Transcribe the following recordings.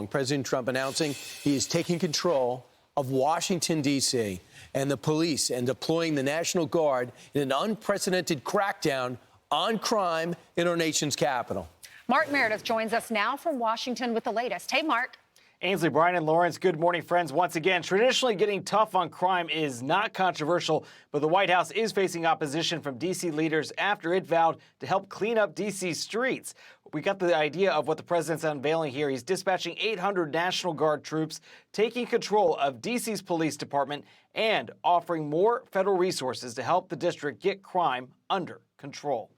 President Trump announcing he is taking control of Washington, D.C. and the police and deploying the National Guard in an unprecedented crackdown on crime in our nation's capital. Mark Meredith joins us now from Washington with the latest. Hey, Mark. Ainsley, Brian, and Lawrence, good morning, friends. Once again, traditionally getting tough on crime is not controversial, but the White House is facing opposition from D.C. leaders after it vowed to help clean up D.C. streets. We got the idea of what the president's unveiling here. He's dispatching 800 National Guard troops, taking control of D.C.'s police department, and offering more federal resources to help the district get crime under control.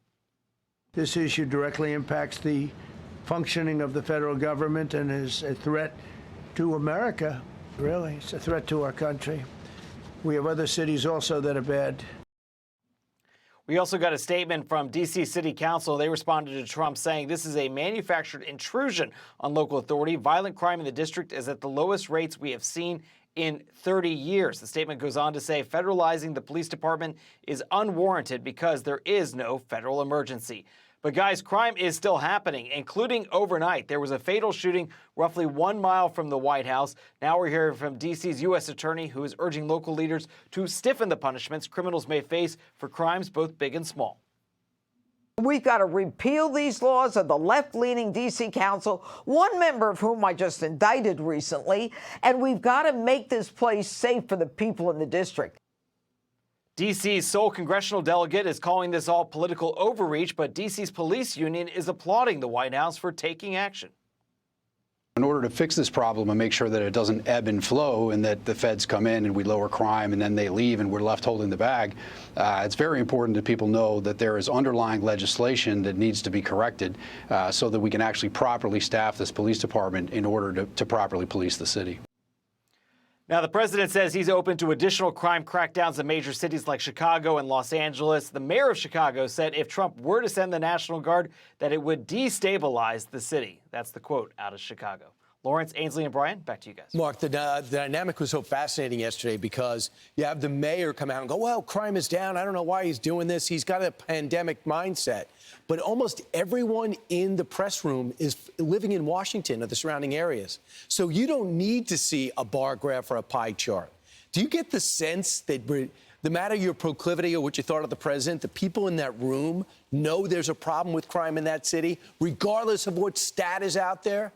This issue directly impacts the functioning of the federal government and is a threat to America, really. It's a threat to our country. We have other cities also that are bad. We also got a statement from D.C. City Council. They responded to Trump saying this is a manufactured intrusion on local authority. Violent crime in the district is at the lowest rates we have seen in 30 years. The statement goes on to say federalizing the police department is unwarranted because there is no federal emergency. But guys, crime is still happening, including overnight. There was a fatal shooting roughly 1 mile from the White House. Now we're hearing from D.C.'s U.S. attorney, who is urging local leaders to stiffen the punishments criminals may face for crimes both big and small. We've got to repeal these laws of the left-leaning D.C. Council, one member of whom I just indicted recently, and we've got to make this place safe for the people in the district. D.C.'s sole congressional delegate is calling this all political overreach, but D.C.'s police union is applauding the White House for taking action. In order to fix this problem and make sure that it doesn't ebb and flow and that the feds come in and we lower crime and then they leave and we're left holding the bag, it's very important that people know that there is underlying legislation that needs to be corrected so that we can actually properly staff this police department in order to properly police the city. Now, the president says he's open to additional crime crackdowns in major cities like Chicago and Los Angeles. The mayor of Chicago said if Trump were to send the National Guard, that it would destabilize the city. That's the quote out of Chicago. Lawrence, Ainsley, and Brian, back to you guys. Mark, the dynamic was so fascinating yesterday because you have the mayor come out and go, well, crime is down. I don't know why he's doing this. He's got a pandemic mindset. But almost everyone in the press room is living in Washington or the surrounding areas. So you don't need to see a bar graph or a pie chart. Do you get the sense that no matter your proclivity or what you thought of the president, the people in that room know there's a problem with crime in that city, regardless of what stat is out there?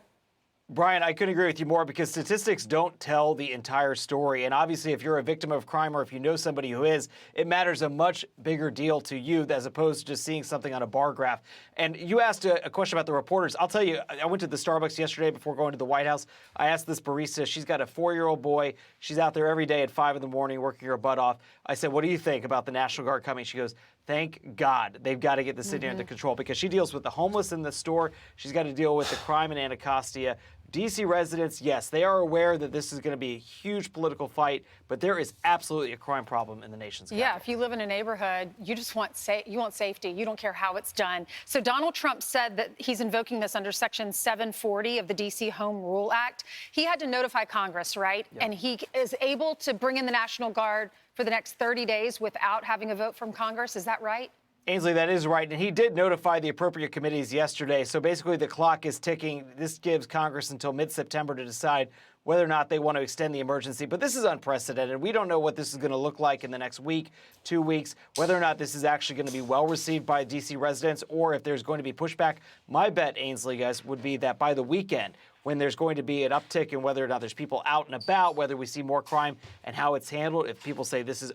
Brian, I couldn't agree with you more because statistics don't tell the entire story. And obviously, if you're a victim of crime or if you know somebody who is, it matters a much bigger deal to you as opposed to just seeing something on a bar graph. And you asked a question about the reporters. I'll tell you, I went to the Starbucks yesterday before going to the White House. I asked this barista, she's got a 4-year-old boy. She's out there every day at 5 in the morning working her butt off. I said, what do you think about the National Guard coming? She goes, thank God they've got to get the city under control because she deals with the homeless in the store. She's got to deal with the crime in Anacostia. D.C. residents, yes, they are aware that this is going to be a huge political fight, but there is absolutely a crime problem in the nation's capital. Yeah, if you live in a neighborhood, you just want safety. You don't care how it's done. So Donald Trump said that he's invoking this under Section 740 of the D.C. Home Rule Act. He had to notify Congress, right? Yeah. And he is able to bring in the National Guard for the next 30 days without having a vote from Congress. Is that right? Ainsley, that is right. And he did notify the appropriate committees yesterday. So basically the clock is ticking. This gives Congress until mid-September to decide whether or not they want to extend the emergency. But this is unprecedented. We don't know what this is going to look like in the next week, 2 weeks, whether or not this is actually going to be well received by D.C. residents or if there's going to be pushback. My bet, Ainsley, guys, would be that by the weekend, when there's going to be an uptick in whether or not there's people out and about, whether we see more crime and how it's handled, if people say this is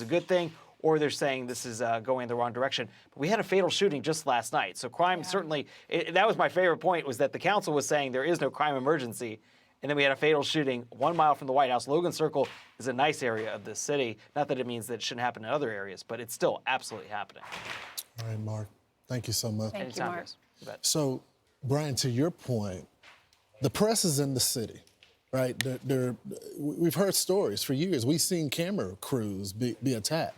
a good thing, or they're saying this is going in the wrong direction. But we had a fatal shooting just last night. So crime certainly, that was my favorite point, was that the council was saying there is no crime emergency. And then we had a fatal shooting 1 mile from the White House. Logan Circle is a nice area of this city. Not that it means that it shouldn't happen in other areas, but it's still absolutely happening. All right, Mark, thank you so much. Thank you, Mark. So, Brian, to your point, the press is in the city, right? We've heard stories for years. We've seen camera crews be attacked.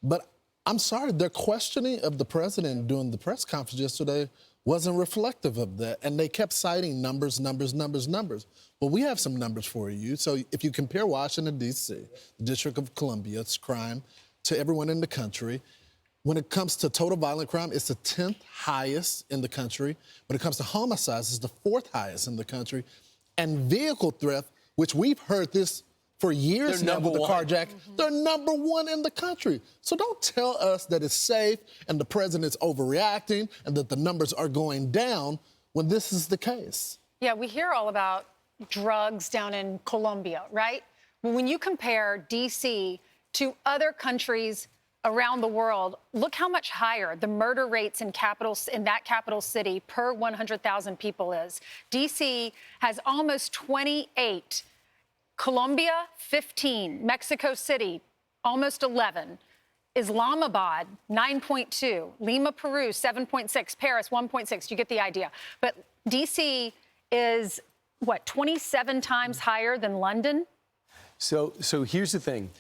But I'm sorry, their questioning of the president during the press conference yesterday wasn't reflective of that. And they kept citing numbers. But we have some numbers for you. So if you compare Washington, D.C., the District of Columbia's crime to everyone in the country, when it comes to total violent crime, it's the 10th highest in the country. When it comes to homicides, it's the 4th highest in the country. and vehicle theft, which we've heard this for years now with the carjack, they're number one in the country. So don't tell us that it's safe and the president's overreacting and that the numbers are going down when this is the case. Yeah, we hear all about drugs down in Colombia, right? Well, when you compare D.C. to other countries around the world, look how much higher the murder rates in that capital city per 100,000 people is. D.C. has almost 28. Colombia, 15. Mexico City, almost 11. Islamabad, 9.2. Lima, Peru, 7.6. Paris, 1.6. You get the idea. But D.C. is, what, 27 times higher than London? So here's the thing.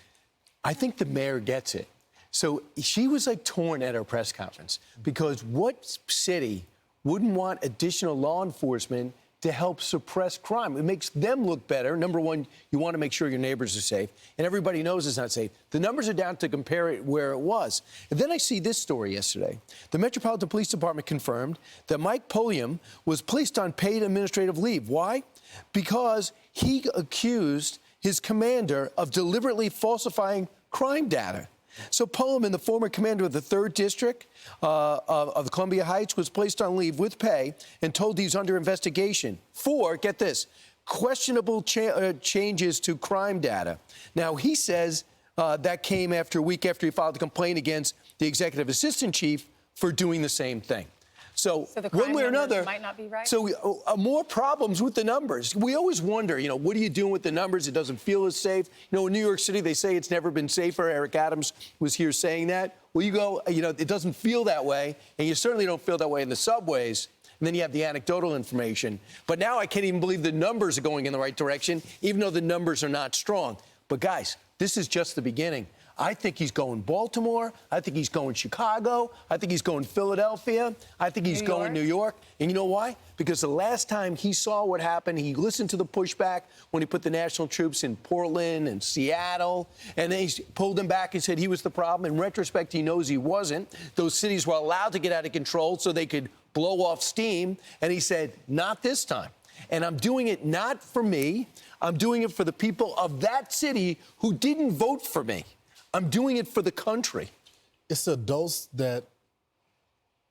I think the mayor gets it. So she was like torn at her press conference because what city wouldn't want additional law enforcement to help suppress crime? It makes them look better. Number one, you want to make sure your neighbors are safe, and everybody knows it's not safe. The numbers are down to compare it where it was. And then I see this story yesterday. The Metropolitan Police Department confirmed that Mike Pulliam was placed on paid administrative leave. Why? Because he accused his commander of deliberately falsifying crime data. So Pullman, the former commander of the 3rd District of the Columbia Heights, was placed on leave with pay and told he's under investigation for, get this, questionable changes to crime data. Now, he says that came after a week after he filed a complaint against the executive assistant chief for doing the same thing. So the one way or numbers another, might not be right? So more problems with the numbers. We always wonder, what are you doing with the numbers? It doesn't feel as safe. In New York City, they say it's never been safer. Eric Adams was here saying that. Well, you go, it doesn't feel that way, and you certainly don't feel that way in the subways. And then you have the anecdotal information. But now I can't even believe the numbers are going in the right direction, even though the numbers are not strong. But guys, this is just the beginning. I think he's going Baltimore. I think he's going Chicago. I think he's going Philadelphia. I think he's going New York. And you know why? Because the last time he saw what happened, he listened to the pushback when he put the national troops in Portland and Seattle. And then he pulled them back and said he was the problem. In retrospect, he knows he wasn't. Those cities were allowed to get out of control so they could blow off steam. And he said, not this time. And I'm doing it not for me. I'm doing it for the people of that city who didn't vote for me. I'm doing it for the country. It's adults that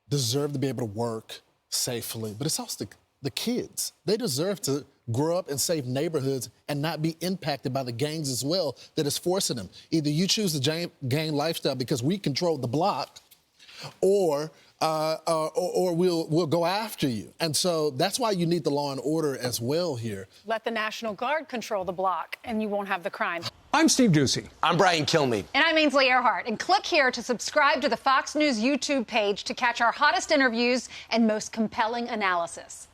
deserve to be able to work safely, but it's also the kids. They deserve to grow up in safe neighborhoods and not be impacted by the gangs as well that is forcing them. Either you choose the gang lifestyle because we control the block, or we'll go after you. And so that's why you need the law and order as well here. Let the National Guard control the block, and you won't have the crime. I'm Steve Ducey. I'm Brian Kilmeade. And I'm Ainsley Earhart. And click here to subscribe to the Fox News YouTube page to catch our hottest interviews and most compelling analysis.